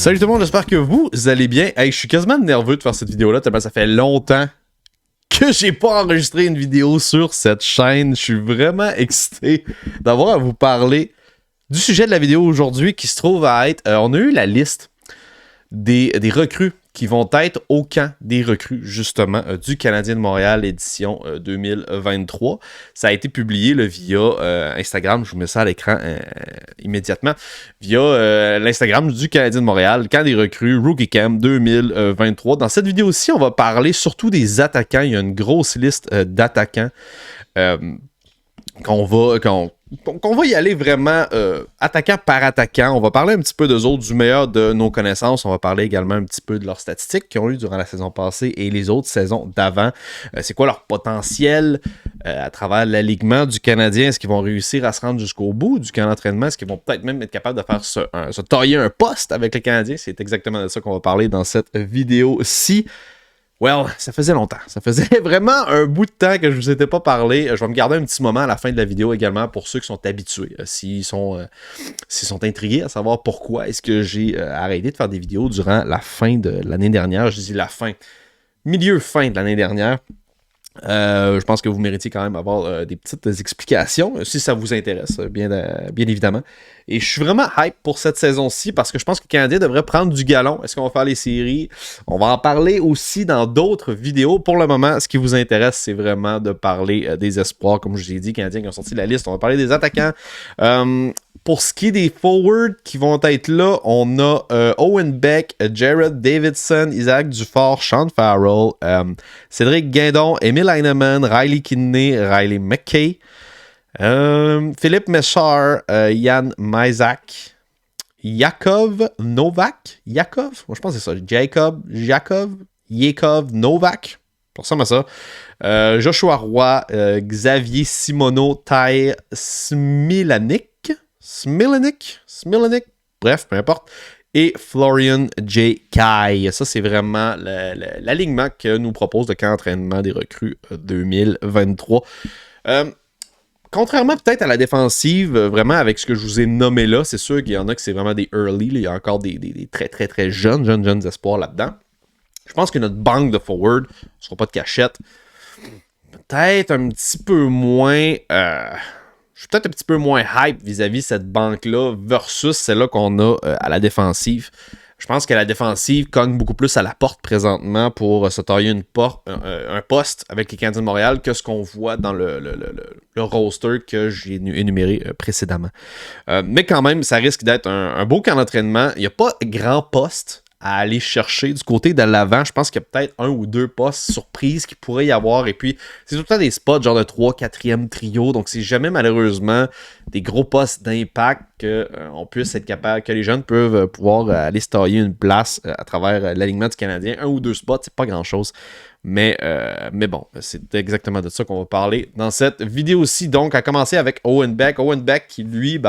Salut tout le monde, j'espère que vous allez bien. Hey, je suis quasiment nerveux de faire cette vidéo-là, tellement ça fait longtemps que j'ai pas enregistré une vidéo sur cette chaîne. Je suis vraiment excité d'avoir à vous parler du sujet de la vidéo aujourd'hui qui se trouve à être... on a eu la liste des recrues qui vont être au camp des recrues, justement, du Canadien de Montréal, édition 2023. Ça a été publié là, via Instagram, je vous mets ça à l'écran immédiatement, via l'Instagram du Canadien de Montréal, camp des recrues, Rookie Camp 2023. Dans cette vidéo-ci, on va parler surtout des attaquants. Il y a une grosse liste d'attaquants qu'on va y aller vraiment attaquant par attaquant. On va parler un petit peu d'eux autres, du meilleur de nos connaissances. On va parler également un petit peu de leurs statistiques qu'ils ont eu durant la saison passée et les autres saisons d'avant. C'est quoi leur potentiel à travers l'alignement du Canadien? Est-ce qu'ils vont réussir à se rendre jusqu'au bout du camp d'entraînement? Est-ce qu'ils vont peut-être même être capables de faire se tailler un poste avec le Canadien? C'est exactement de ça qu'on va parler dans cette vidéo-ci. Well, ça faisait longtemps. Ça faisait vraiment un bout de temps que je vous étais pas parlé. Je vais me garder un petit moment à la fin de la vidéo également pour ceux qui sont habitués. S'ils sont intrigués à savoir pourquoi est-ce que j'ai arrêté de faire des vidéos durant la fin de l'année dernière. Je dis la fin. Milieu-fin de l'année dernière. Je pense que vous méritez quand même avoir des petites explications, si ça vous intéresse, bien évidemment. Et je suis vraiment hype pour cette saison-ci parce que je pense que le Canadien devrait prendre du galon. Est-ce qu'on va faire les séries? On va en parler aussi dans d'autres vidéos. Pour le moment, ce qui vous intéresse, c'est vraiment de parler des espoirs. Comme je vous ai dit, Canadiens qui ont sorti la liste. On va parler des attaquants. Pour ce qui est des forwards qui vont être là, on a Owen Beck, Jared Davidson, Isaac Dufort, Sean Farrell, Cédric Guindon, Emil Heinemann, Riley Kidney, Riley McKay, Philippe Méchard, Yann Maisak, Yakov Novak. Yakov? Moi, je pense que c'est ça. Yakov Novak. Ça ressemble à ça. Joshua Roy, Xavier Simoneau, Tai Smilanik, bref, peu importe. Et Florian J. Kai. Ça, c'est vraiment l'alignement que nous propose le camp d'entraînement des recrues 2023. Contrairement peut-être à la défensive, vraiment avec ce que je vous ai nommé là, c'est sûr qu'il y en a que c'est vraiment des early. Là, il y a encore des très très très jeunes espoirs là-dedans. Je pense que notre banque de forward ne sera pas de cachette. Peut-être un petit peu moins... je suis peut-être un petit peu moins hype vis-à-vis cette banque-là versus celle-là qu'on a à la défensive. Je pense que la défensive cogne beaucoup plus à la porte présentement pour se tailler un poste avec les Canadiens de Montréal que ce qu'on voit dans le roster que j'ai énuméré précédemment. Mais quand même, ça risque d'être un beau camp d'entraînement. Il n'y a pas grand poste à aller chercher du côté de l'avant. Je pense qu'il y a peut-être un ou deux postes surprises qu'il pourrait y avoir. Et puis, c'est tout le temps des spots genre de 3, 4e trio. Donc, c'est jamais malheureusement des gros postes d'impact qu'on puisse être capable, que les jeunes peuvent pouvoir aller se tailler une place à travers l'alignement du Canadien. Un ou deux spots, c'est pas grand-chose. Mais bon, c'est exactement de ça qu'on va parler dans cette vidéo-ci. Donc, à commencer avec Owen Beck. Owen Beck qui, lui,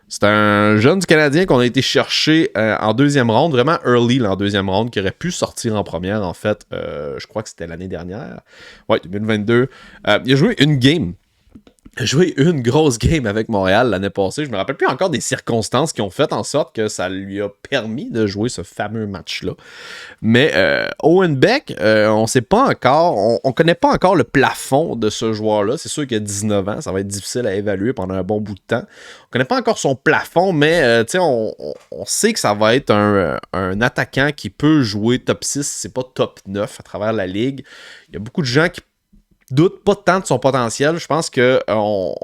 c'est un jeune du Canadien qu'on a été chercher en deuxième ronde, vraiment early là, en deuxième ronde, qui aurait pu sortir en première, en fait. Je crois que c'était l'année dernière. Ouais, 2022. Il a joué une game. Il a joué une grosse game avec Montréal l'année passée. Je me rappelle plus encore des circonstances qui ont fait en sorte que ça lui a permis de jouer ce fameux match-là. Mais Owen Beck, on sait pas encore, on connaît pas encore le plafond de ce joueur-là. C'est sûr qu'il a 19 ans, ça va être difficile à évaluer pendant un bon bout de temps. On connaît pas encore son plafond, mais on sait que ça va être un attaquant qui peut jouer top 6, c'est pas top 9 à travers la ligue. Il y a beaucoup de gens qui doute pas tant de son potentiel. Je pense qu'on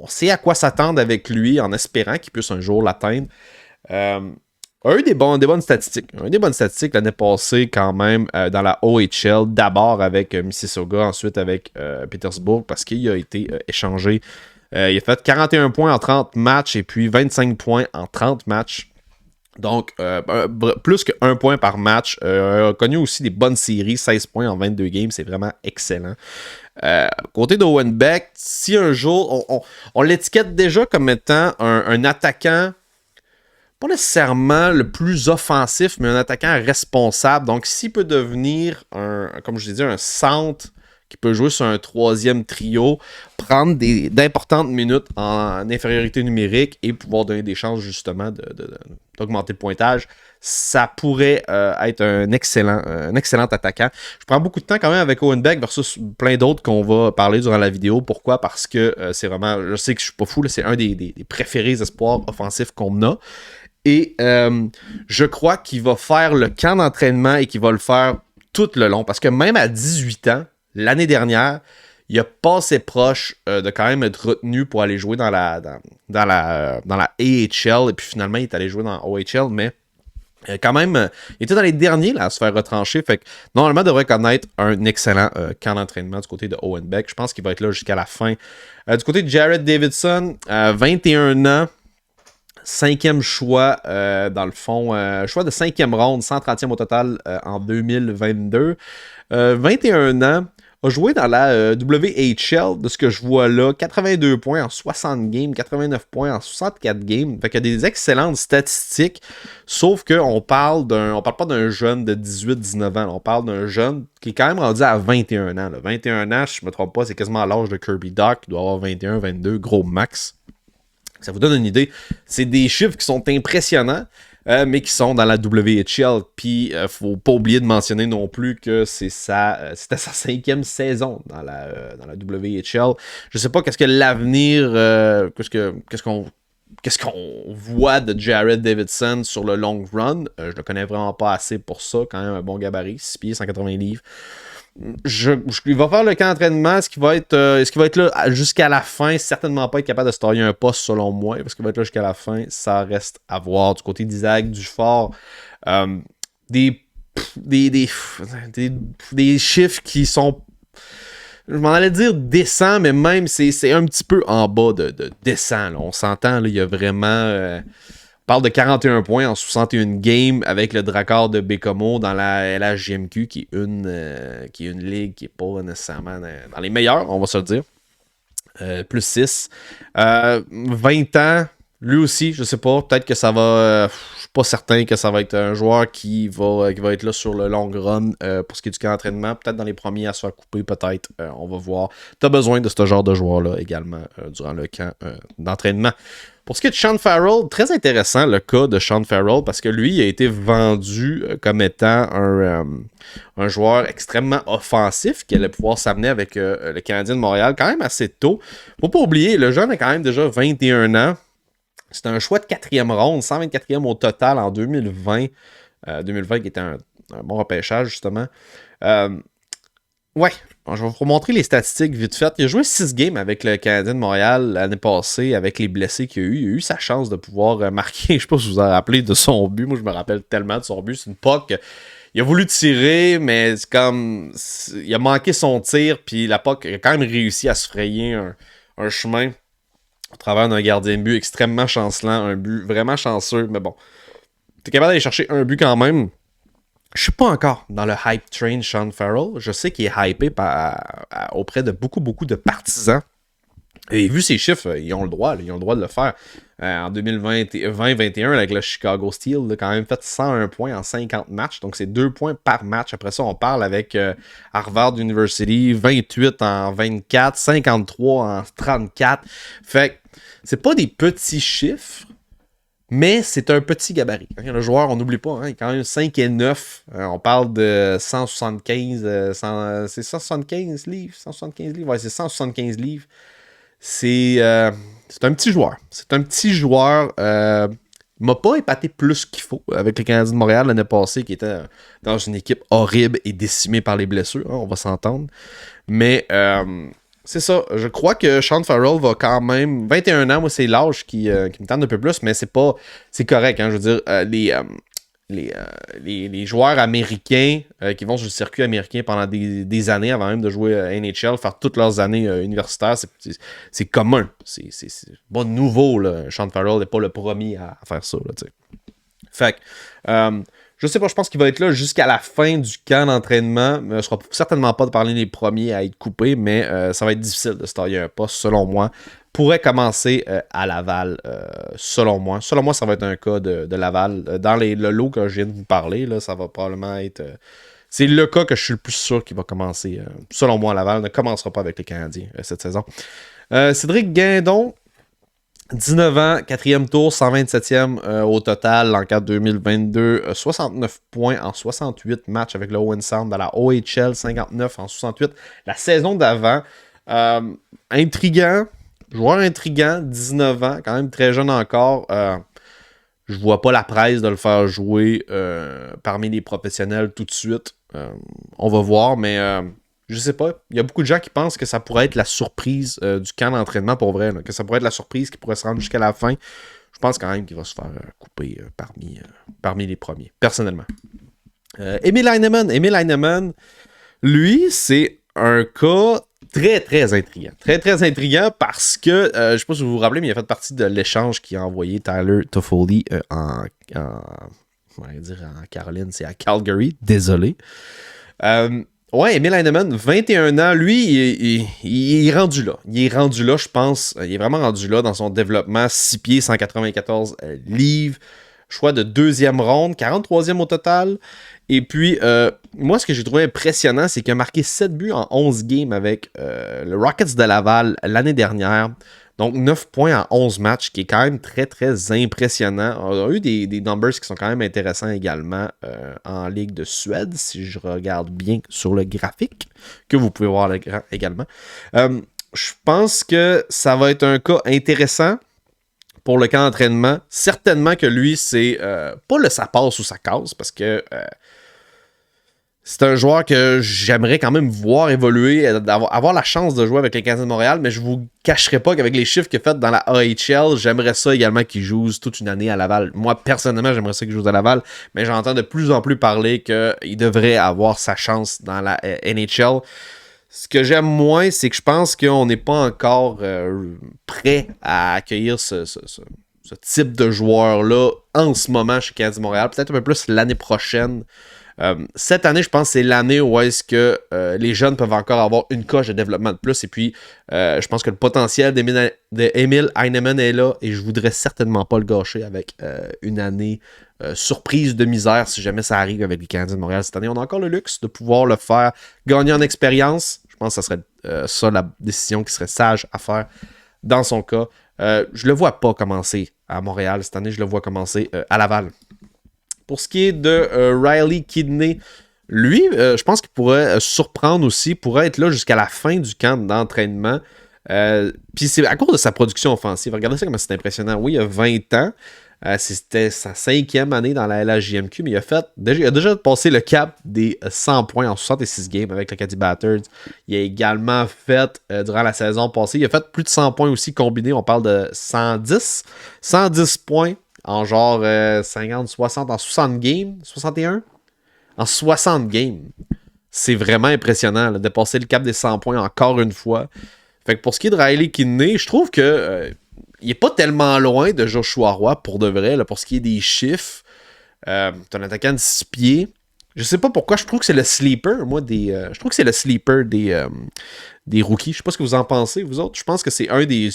sait à quoi s'attendre avec lui en espérant qu'il puisse un jour l'atteindre. A eu des bonnes statistiques. L'année passée quand même dans la OHL. D'abord avec Mississauga, ensuite avec Petersburg parce qu'il a été échangé. Il a fait 41 points en 30 matchs et puis 25 points en 30 matchs. Donc, plus que 1 point par match. A connu aussi des bonnes séries, 16 points en 22 games. C'est vraiment excellent. Côté d'Owen Beck, si un jour, on l'étiquette déjà comme étant un attaquant, pas nécessairement le plus offensif, mais un attaquant responsable. Donc, s'il peut devenir, comme je l'ai dit, un centre qui peut jouer sur un 3e trio, prendre d'importantes minutes en infériorité numérique et pouvoir donner des chances justement d'augmenter le pointage. Ça pourrait être un excellent attaquant. Je prends beaucoup de temps quand même avec Owen Beck versus plein d'autres qu'on va parler durant la vidéo. Pourquoi? Parce que c'est vraiment, je sais que je suis pas fou, là, c'est un des préférés espoirs offensifs qu'on a. Et je crois qu'il va faire le camp d'entraînement et qu'il va le faire tout le long. Parce que même à 18 ans, l'année dernière, il a pas assez proche de quand même être retenu pour aller jouer dans la AHL. Et puis finalement, il est allé jouer dans OHL, mais quand même, il était dans les derniers là, à se faire retrancher. Fait que normalement, il devrait connaître un excellent camp d'entraînement du côté de Owen Beck. Je pense qu'il va être là jusqu'à la fin. Du côté de Jared Davidson, 21 ans. 5e choix, dans le fond. Choix de 5e ronde, 130e au total en 2022. 21 ans. A joué dans la WHL, de ce que je vois là. 82 points en 60 games, 89 points en 64 games. Fait qu'il y a des excellentes statistiques. Sauf qu'on parle pas d'un jeune de 18-19 ans. Là. On parle d'un jeune qui est quand même rendu à 21 ans. Là. 21 ans, si je me trompe pas, c'est quasiment à l'âge de Kirby Dach. Il doit avoir 21-22, gros max. Ça vous donne une idée. C'est des chiffres qui sont impressionnants, mais qui sont dans la WHL. Puis, faut pas oublier de mentionner non plus que c'était sa 5e saison dans la WHL. Je sais pas qu'est-ce que l'avenir, qu'est-ce qu'on voit de Jared Davidson sur le long run. Je le connais vraiment pas assez pour ça. Quand même un bon gabarit, 6 pieds, 180 livres. Il va faire le camp d'entraînement. Est-ce qu'il va être là jusqu'à la fin? Certainement pas être capable de se tailler un poste selon moi. Parce qu'il va être là jusqu'à la fin. Ça reste à voir. Du côté d'Isaac Dufort, des chiffres qui sont, je m'en allais dire décents, mais même c'est un petit peu en bas de décent. Là. On s'entend, là, il y a vraiment... On parle de 41 points en 61 games avec le Drakkar de Bécomo dans la LHJMQ, qui est une ligue qui n'est pas nécessairement dans les meilleurs, on va se le dire. Plus 6. 20 ans, lui aussi, je sais pas, peut-être que ça va... je suis pas certain que ça va être un joueur qui va être là sur le long run pour ce qui est du camp d'entraînement. Peut-être dans les premiers à se faire couper, peut-être. On va voir. Tu as besoin de ce genre de joueur-là également durant le camp d'entraînement. Pour ce qui est de Sean Farrell, très intéressant le cas de Sean Farrell parce que lui, il a été vendu comme étant un joueur extrêmement offensif qui allait pouvoir s'amener avec le Canadien de Montréal quand même assez tôt. Faut pas oublier, le jeune a quand même déjà 21 ans. C'est un choix de 4e ronde, 124e au total en 2020. 2020 qui était un bon repêchage justement. Ouais, je vais vous montrer les statistiques vite fait. Il a joué 6 games avec le Canadien de Montréal l'année passée avec les blessés qu'il a eu. Il a eu sa chance de pouvoir marquer. Je sais pas si vous vous en rappelez de son but. Moi, je me rappelle tellement de son but. C'est une puck. Il a voulu tirer, mais c'est comme... Il a manqué son tir, puis la puck a quand même réussi à se frayer un chemin au travers d'un gardien de but extrêmement chancelant. Un but vraiment chanceux, mais bon. T'es capable d'aller chercher un but quand même. Je suis pas encore dans le hype train Sean Farrell. Je sais qu'il est hypé auprès de beaucoup de partisans. Et vu ses chiffres, ils ont le droit de le faire. En 2020-21, avec le Chicago Steel, il a quand même fait 101 points en 50 matchs. Donc, c'est 2 points par match. Après ça, on parle avec Harvard University, 28 en 24, 53 en 34. Fait que c'est pas des petits chiffres, mais c'est un petit gabarit. Le joueur, on n'oublie pas, il est quand même 5 et 9. On parle de 175, c'est 175 livres. 175 livres, ouais, c'est 175 livres. C'est un petit joueur. C'est un petit joueur. Il m'a pas épaté plus qu'il faut avec le Canadien de Montréal l'année passée, qui était dans une équipe horrible et décimée par les blessures. On va s'entendre. Mais c'est ça. Je crois que Sean Farrell va quand même... 21 ans, moi, c'est l'âge qui me tente un peu plus, mais c'est correct. Je veux dire, les joueurs américains qui vont sur le circuit américain pendant des années avant même de jouer à NHL, faire toutes leurs années universitaires, c'est commun. C'est pas nouveau. Là. Sean Farrell n'est pas le premier à faire ça. Là, fait que, je sais pas, je pense qu'il va être là jusqu'à la fin du camp d'entraînement. Ce sera certainement pas de parler des premiers à être coupés, mais ça va être difficile de se tailler un poste, selon moi. Pourrait commencer à Laval, selon moi. Selon moi, ça va être un cas de Laval. Dans le lot que je viens de vous parler, là, ça va probablement être... c'est le cas que je suis le plus sûr qu'il va commencer. Selon moi, Laval ne commencera pas avec les Canadiens cette saison. Cédric Guindon, 19 ans, 4e tour, 127e au total en 4 2022, 69 points en 68 matchs avec le Owen Sound dans la OHL, 59 en 68. La saison d'avant, intriguant, joueur intriguant, 19 ans, quand même très jeune encore. Je vois pas la presse de le faire jouer parmi les professionnels tout de suite. On va voir, mais je sais pas. Il y a beaucoup de gens qui pensent que ça pourrait être la surprise du camp d'entraînement pour vrai. Là, que ça pourrait être la surprise qui pourrait se rendre jusqu'à la fin. Je pense quand même qu'il va se faire couper parmi les premiers, personnellement. Emil Heinemann. Emil Heinemann, lui, c'est un cas très, très intriguant. Très, très intriguant parce que, je sais pas si vous vous rappelez, mais il a fait partie de l'échange qui a envoyé Tyler Toffoli on va dire en Caroline, c'est à Calgary. Désolé. Ouais, Emil Heinemann, 21 ans, lui, il est rendu là. Il est rendu là, je pense. Il est vraiment rendu là dans son développement. 6 pieds, 194 livres. Choix de 2e ronde, 43e au total. Et puis, moi, ce que j'ai trouvé impressionnant, c'est qu'il a marqué 7 buts en 11 games avec le Rockets de Laval l'année dernière. Donc, 9 points en 11 matchs, qui est quand même très, très impressionnant. On a eu des numbers qui sont quand même intéressants également en Ligue de Suède, si je regarde bien sur le graphique, que vous pouvez voir à l'écran également. Je pense que ça va être un cas intéressant pour le camp d'entraînement. Certainement que lui, c'est pas le ça passe ou ça casse, parce que c'est un joueur que j'aimerais quand même voir évoluer, avoir la chance de jouer avec les Canadiens de Montréal, mais je vous cacherai pas qu'avec les chiffres qu'il a fait dans la AHL, j'aimerais ça également qu'il joue toute une année à Laval. Moi, personnellement, j'aimerais ça qu'il joue à Laval, mais j'entends de plus en plus parler qu'il devrait avoir sa chance dans la NHL. Ce que j'aime moins, c'est que je pense qu'on n'est pas encore prêt à accueillir ce type de joueur-là en ce moment chez Canadiens de Montréal. Peut-être un peu plus l'année prochaine. Cette année, je pense que c'est l'année où est-ce que les jeunes peuvent encore avoir une coche de développement de plus. Et puis, je pense que le potentiel d'Emil Heinemann est là et je voudrais certainement pas le gâcher avec une année surprise de misère si jamais ça arrive avec les Canadiens de Montréal cette année. On a encore le luxe de pouvoir le faire gagner en expérience. Je pense que ça serait ça la décision qui serait sage à faire dans son cas. Je le vois pas commencer à Montréal cette année, je le vois commencer à Laval. Pour ce qui est de Riley Kidney, lui, je pense qu'il pourrait surprendre aussi, pourrait être là jusqu'à la fin du camp d'entraînement. Puis c'est à cause de sa production offensive. Regardez ça comme c'est impressionnant. Oui, il a 20 ans. C'était sa 5e année dans la LHJMQ, mais il a déjà passé le cap des 100 points en 66 games avec l'Acadie Battered. Il a également fait, durant la saison passée, il a fait plus de 100 points aussi combinés. On parle de 110 points en genre 50, 60, en 60 games, 61? En 60 games. C'est vraiment impressionnant là, de passer le cap des 100 points encore une fois. Fait que pour ce qui est de Riley Kidney, je trouve que il est pas tellement loin de Joshua Roy pour de vrai, là, pour ce qui est des chiffres. C'est un attaquant de 6 pieds. Je sais pas pourquoi, je trouve que c'est le sleeper, moi, je trouve que c'est le sleeper des rookies. Je sais pas ce que vous en pensez, vous autres. Je pense que c'est un des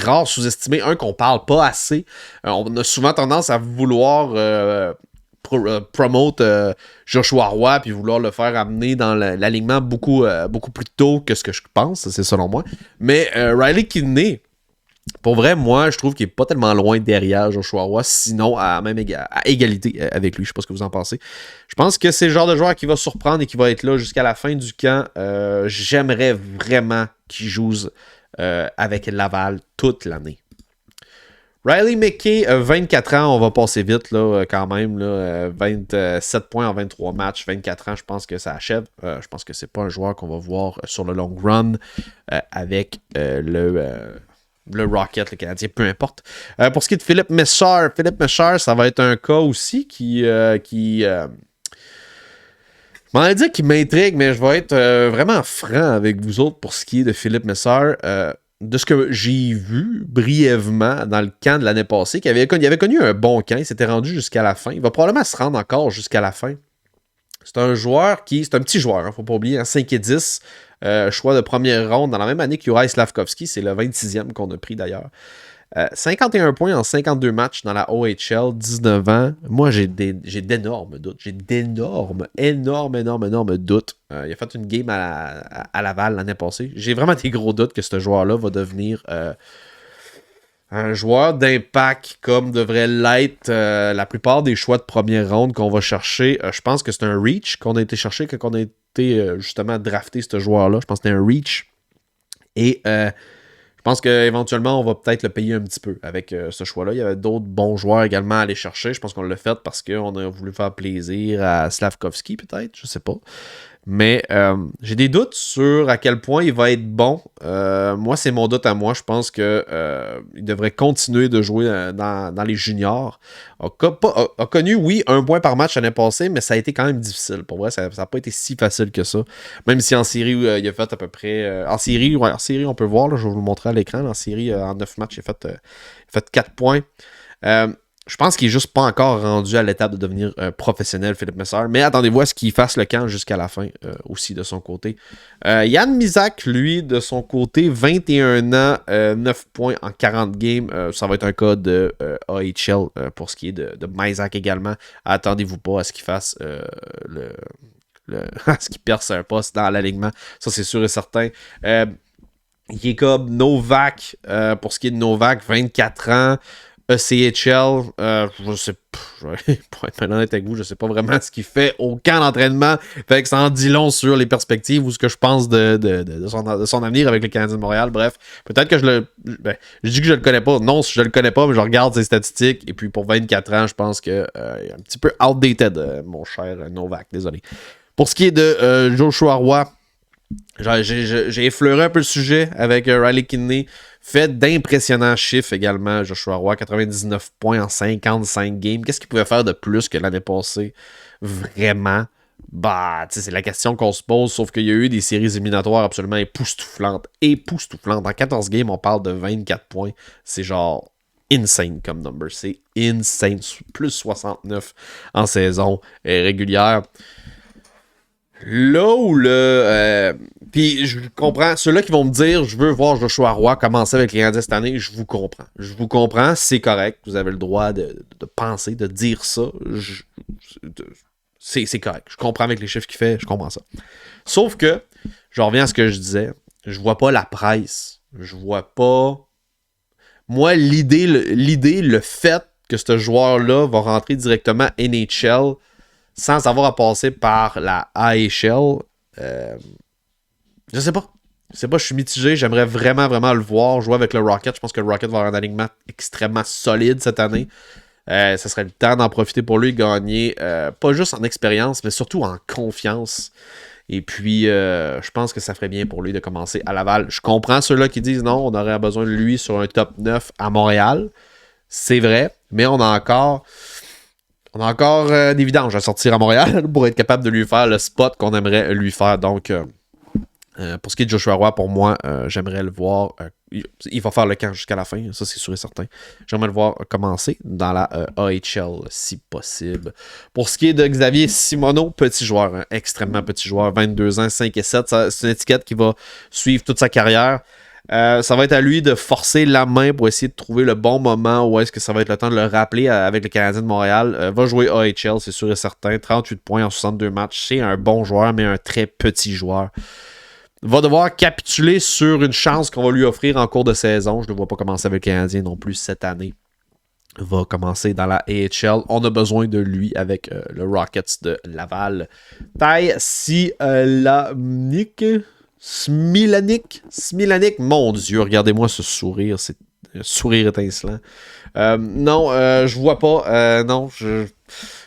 rares sous-estimés, un qu'on parle pas assez. On a souvent tendance à vouloir promote Joshua Roy puis vouloir le faire amener dans l'alignement beaucoup plus tôt que ce que je pense, c'est selon moi. Mais Riley Kidney, pour vrai, moi, je trouve qu'il est pas tellement loin derrière Joshua Roy, sinon à égalité avec lui. Je sais pas ce que vous en pensez. Je pense que c'est le genre de joueur qui va surprendre et qui va être là jusqu'à la fin du camp. J'aimerais vraiment qu'il joue avec Laval toute l'année. Riley McKay, 24 ans, on va passer vite là, quand même. Là, 27 points en 23 matchs, 24 ans, je pense que ça achève. Je pense que c'est pas un joueur qu'on va voir sur le long run avec le Rocket, le Canadien, peu importe. Pour ce qui est de Philippe Méchard, ça va être un cas aussi qui m'en a dit qu'il m'intrigue, mais je vais être vraiment franc avec vous autres pour ce qui est de Philippe Méchard. De ce que j'ai vu brièvement dans le camp de l'année passée, il avait connu un bon camp, il s'était rendu jusqu'à la fin. Il va probablement se rendre encore jusqu'à la fin. C'est un petit joueur, faut pas oublier, 5 et 10, choix de première ronde dans la même année qu'Juraj Slafkovský, c'est le 26e qu'on a pris d'ailleurs. 51 points en 52 matchs dans la OHL, 19 ans. Moi, j'ai d'énormes doutes. J'ai énormes doutes. Il a fait une game à Laval l'année passée. J'ai vraiment des gros doutes que ce joueur-là va devenir Un joueur d'impact comme devrait l'être la plupart des choix de première ronde qu'on va chercher. Je pense que c'est un reach qu'on a été chercher quand on a été justement drafté ce joueur-là. Je pense que c'était un reach. Et je pense qu'éventuellement, on va peut-être le payer un petit peu avec ce choix-là. Il y avait d'autres bons joueurs également à aller chercher. Je pense qu'on l'a fait parce qu'on a voulu faire plaisir à Slavkovski, peut-être. Je sais pas. Mais j'ai des doutes sur à quel point il va être bon. Moi, c'est mon doute à moi. Je pense qu'il devrait continuer de jouer dans les juniors. A connu, oui, 1 point par match l'année passée, mais ça a été quand même difficile. Pour vrai, ça n'a pas été si facile que ça. Même si en série, il a fait à peu près... en série, on peut voir, là, je vais vous le montrer à l'écran. En série, en 9 matchs, il a fait 4 points. Je pense qu'il est juste pas encore rendu à l'étape de devenir professionnel, Philippe Messer. Mais attendez-vous à ce qu'il fasse le camp jusqu'à la fin aussi de son côté. Yann Misak, lui, de son côté, 21 ans, 9 points en 40 games. Ça va être un cas de AHL pour ce qui est de Misak également. Attendez-vous pas à ce qu'il fasse à ce qu'il perce un poste dans l'alignement. Ça, c'est sûr et certain. Il est comme Novak, pour ce qui est de Novak, 24 ans. ECHL, je sais pour être honnête avec vous, je sais pas vraiment ce qu'il fait au camp d'entraînement. Fait que ça en dit long sur les perspectives ou ce que je pense de son avenir avec le Canadien de Montréal. Bref, peut-être que je dis que je le connais pas. Non, je le connais pas, mais je regarde ses statistiques. Et puis pour 24 ans, je pense que il est un petit peu outdated, mon cher Novak. Désolé. Pour ce qui est de Joshua Roy, j'ai effleuré un peu le sujet avec Riley Kidney. Fait d'impressionnants chiffres également, Joshua Roy, 99 points en 55 games. Qu'est-ce qu'il pouvait faire de plus que l'année passée? Vraiment? Bah, tu sais, c'est la question qu'on se pose, sauf qu'il y a eu des séries éliminatoires absolument époustouflantes. Époustouflantes. En 14 games, on parle de 24 points. C'est genre insane comme number. C'est insane. Plus 69 en saison régulière. Là où puis je comprends, ceux-là qui vont me dire je veux voir Joshua Roy commencer avec les Canadiens cette année, je vous comprends. Je vous comprends, c'est correct. Vous avez le droit de penser, de dire ça. C'est correct. Je comprends avec les chiffres qu'il fait, je comprends ça. Sauf que, je reviens à ce que je disais, je vois pas la presse. Je vois pas. Moi, l'idée, le fait que ce joueur-là va rentrer directement NHL sans avoir à passer par la AHL, je sais pas. Je suis mitigé. J'aimerais vraiment, vraiment le voir jouer avec le Rocket. Je pense que le Rocket va avoir un alignement extrêmement solide cette année. Ça serait le temps d'en profiter pour lui, gagner pas juste en expérience, mais surtout en confiance. Et puis, je pense que ça ferait bien pour lui de commencer à Laval. Je comprends ceux-là qui disent non, on aurait besoin de lui sur un top 9 à Montréal. C'est vrai, mais on a encore des vidanges à sortir à Montréal pour être capable de lui faire le spot qu'on aimerait lui faire. Donc, pour ce qui est de Joshua Roy, pour moi, j'aimerais le voir. Il va faire le camp jusqu'à la fin, ça c'est sûr et certain. J'aimerais le voir commencer dans la AHL si possible. Pour ce qui est de Xavier Simoneau, petit joueur, hein, extrêmement petit joueur, 22 ans, 5 et 7. C'est une étiquette qui va suivre toute sa carrière. Ça va être à lui de forcer la main pour essayer de trouver le bon moment où est-ce que ça va être le temps de le rappeler avec le Canadien de Montréal. Va jouer AHL, c'est sûr et certain. 38 points en 62 matchs. C'est un bon joueur, mais un très petit joueur. Va devoir capituler sur une chance qu'on va lui offrir en cours de saison. Je ne le vois pas commencer avec le Canadien non plus cette année. Va commencer dans la AHL. On a besoin de lui avec le Rockets de Laval. Taille Smilanic, mon Dieu, regardez-moi ce sourire, c'est un sourire étincelant. Non, je vois pas. Non,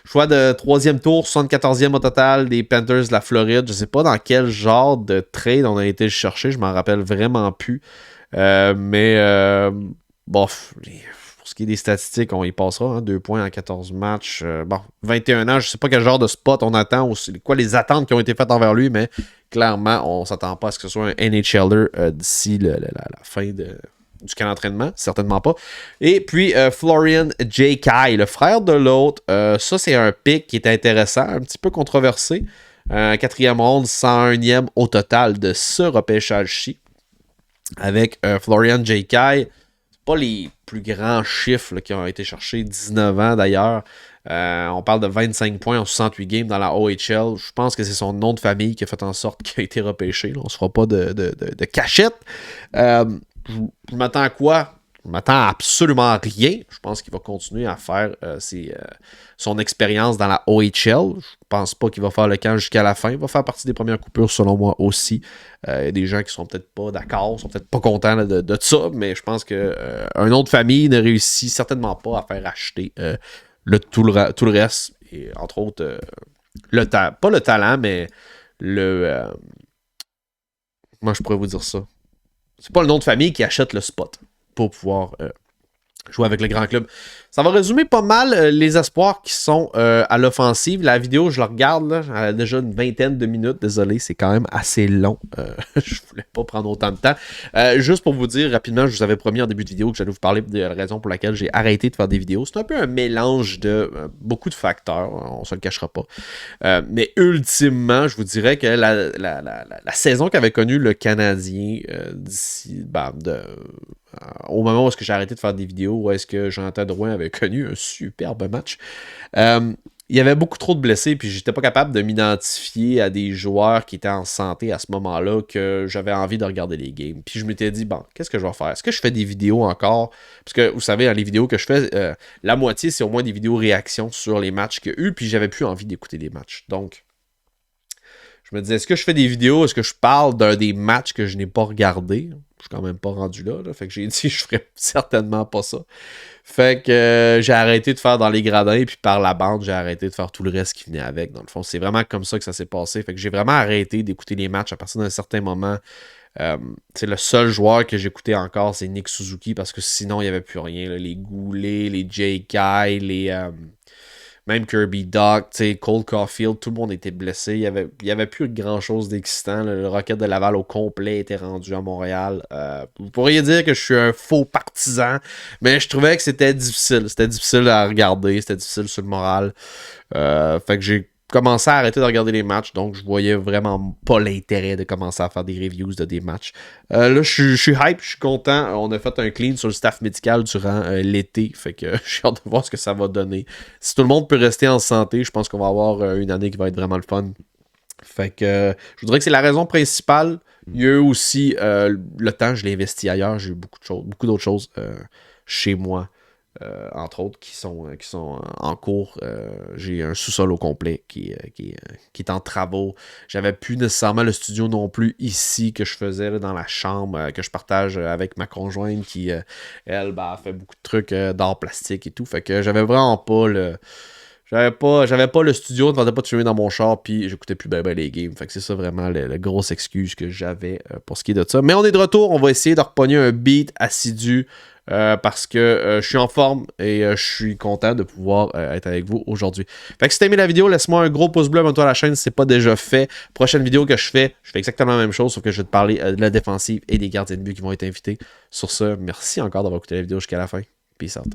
choix de 3e tour, 74e au total des Panthers de la Floride. Je sais pas dans quel genre de trade on a été le chercher, je m'en rappelle vraiment plus. Mais bof, pour ce qui est des statistiques, on y passera. 2 points en 14 matchs. 21 ans, je sais pas quel genre de spot on attend, ou quoi les attentes qui ont été faites envers lui, mais clairement, on s'attend pas à ce que ce soit un NHLer d'ici la fin du camp d'entraînement, certainement pas. Et puis, Florian J. Kai, le frère de l'autre, ça c'est un pick qui est intéressant, un petit peu controversé. 4e ronde, 101e au total de ce repêchage-ci. Avec Florian J. Kai, c'est pas les plus grands chiffres là, qui ont été cherchés, 19 ans d'ailleurs. On parle de 25 points en 68 games dans la OHL. Je pense que c'est son nom de famille qui a fait en sorte qu'il a été repêché. Là. On ne se fera pas de cachette. Je m'attends à quoi? Je m'attends absolument à rien. Je pense qu'il va continuer à faire son expérience dans la OHL. Je pense pas qu'il va faire le camp jusqu'à la fin. Il va faire partie des premières coupures, selon moi, aussi. Il y a des gens qui sont peut-être pas d'accord, sont peut-être pas contents de ça, mais je pense qu'un autre famille ne réussit certainement pas à faire acheter tout le reste. Et entre autres, pas le talent, mais moi, je pourrais vous dire ça. C'est pas le nom de famille qui achète le spot pour pouvoir jouer avec le grand club. Ça va résumer pas mal les espoirs qui sont à l'offensive. La vidéo, je la regarde, là, elle a déjà une vingtaine de minutes. Désolé, c'est quand même assez long. Je voulais pas prendre autant de temps. Juste pour vous dire rapidement, je vous avais promis en début de vidéo que j'allais vous parler de la raison pour laquelle j'ai arrêté de faire des vidéos. C'est un peu un mélange de beaucoup de facteurs, on se le cachera pas. Mais ultimement, je vous dirais que la saison qu'avait connue le Canadien d'ici... au moment où est-ce que j'ai arrêté de faire des vidéos, où est-ce que Jonathan Drouin avait connu un superbe match, il y avait beaucoup trop de blessés, puis j'étais pas capable de m'identifier à des joueurs qui étaient en santé à ce moment-là, que j'avais envie de regarder les games. Puis je m'étais dit, bon, qu'est-ce que je vais faire? Est-ce que je fais des vidéos encore? Parce que, vous savez, dans les vidéos que je fais, la moitié, c'est au moins des vidéos réactions sur les matchs qu'il y a eu, puis j'avais plus envie d'écouter les matchs. Donc, je me disais, est-ce que je fais des vidéos? Est-ce que je parle d'un des matchs que je n'ai pas regardé? Je suis quand même pas rendu là. Fait que j'ai dit, je ferais certainement pas ça. Fait que j'ai arrêté de faire dans les gradins, puis par la bande, j'ai arrêté de faire tout le reste qui venait avec. Dans le fond, c'est vraiment comme ça que ça s'est passé. Fait que j'ai vraiment arrêté d'écouter les matchs à partir d'un certain moment. C'est le seul joueur que j'écoutais encore, c'est Nick Suzuki, parce que sinon, il n'y avait plus rien. Là. Les Goulet, les Jake Guy, même Kirby Dach, Cole Caulfield, tout le monde était blessé. Il y avait plus grand-chose d'excitant. Le Rocket de Laval au complet était rendu à Montréal. Vous pourriez dire que je suis un faux partisan, mais je trouvais que c'était difficile. C'était difficile à regarder, c'était difficile sur le moral. Fait que j'ai commencé à arrêter de regarder les matchs, donc je voyais vraiment pas l'intérêt de commencer à faire des reviews de des matchs. Là, je suis hype, je suis content. On a fait un clean sur le staff médical durant l'été, fait que j'ai hâte de voir ce que ça va donner. Si tout le monde peut rester en santé, je pense qu'on va avoir une année qui va être vraiment le fun. Fait que je voudrais que c'est la raison principale. Il y a eu aussi le temps, je l'ai investi ailleurs, j'ai eu beaucoup d'autres choses chez moi. Entre autres, qui sont en cours. J'ai un sous-sol au complet qui est en travaux. J'avais plus nécessairement le studio non plus ici que je faisais là, dans la chambre que je partage avec ma conjointe qui, elle, fait beaucoup de trucs d'art plastique et tout. Fait que j'avais vraiment pas le... J'avais pas le studio, ne vendait pas de fumer dans mon char, puis j'écoutais plus ben les games. Fait que c'est ça vraiment la grosse excuse que j'avais pour ce qui est de ça. Mais on est de retour, on va essayer de repogner un beat assidu parce que je suis en forme et je suis content de pouvoir être avec vous aujourd'hui. Fait que si t'as aimé la vidéo, laisse-moi un gros pouce bleu, abonne-toi à la chaîne si c'est pas déjà fait. Prochaine vidéo que je fais exactement la même chose, sauf que je vais te parler de la défensive et des gardiens de but qui vont être invités. Sur ce, merci encore d'avoir écouté la vidéo jusqu'à la fin. Peace out.